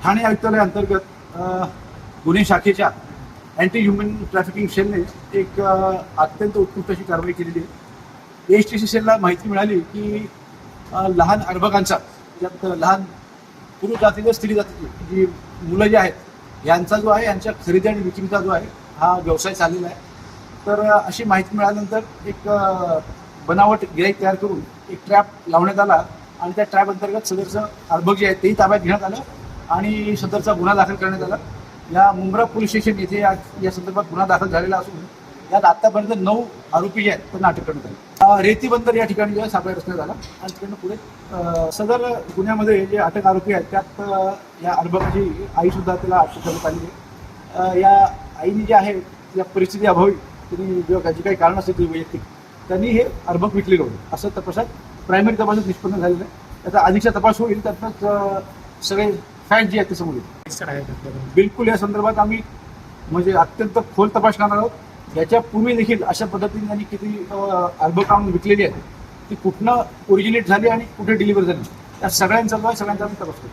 ठाणे आयुक्तालय अंतर्गत गुन्हे शाखेच्या अँटी ह्युमन ट्रॅफिकिंग सेलने एक अत्यंत उत्कृष्ट अशी कारवाई केलेली आहे. ASTC सेलला माहिती मिळाली की लहान अर्भकांचा, ज्यात लहान पुरुष जातीचे स्त्री जातीची जी मुलं जी आहेत यांचा जो आहे, यांच्या खरेदी आणि विक्रीचा जो आहे हा व्यवसाय चाललेला आहे. तर अशी माहिती मिळाल्यानंतर एक बनावट गिराईक तयार करून एक ट्रॅप लावण्यात आला आणि त्या ट्रॅप अंतर्गत सदरचं अर्भक जे आहे तेही ताब्यात घेण्यात आलं आणि सदरचा गुन्हा दाखल करण्यात आला. या मुंब्रा पोलीस स्टेशन येथे या संदर्भात गुन्हा दाखल झालेला असून यात आतापर्यंत 9 आरोपी जे आहेत त्यांना अटक करण्यात आली. रेती बंदर या ठिकाणी जो सापळा रचण्यात आला आणि तिकडनं पुढे सदर गुन्ह्यामध्ये जे अटक आरोपी आहेत त्यात या अर्भकाची आई सुद्धा त्याला अटक करण्यात आली आहे. या आईने जे आहे या परिस्थिती अभावी त्यांनी जेव्हा जी काही कारण असते ती वैयक्तिक त्यांनी हे अर्भक विकलेलं होतं असं तपासात प्रायमरी तपासात निष्पन्न झालेलं आहे. त्याचा अधिकचा तपास होईल, त्यातनंच सगळे फॅक्ट जे आहेत ते समोर येतील. बिलकुल या संदर्भात आम्ही म्हणजे अत्यंत खोल तपास करणार आहोत. याच्यापूर्वी देखील अशा पद्धतीने त्यांनी किती अर्भकांना विकलेली आहेत, ती कुठनं ओरिजिनेट झाली आणि कुठे डिलिव्हर झाली, त्या सगळ्यांचा तपास करू.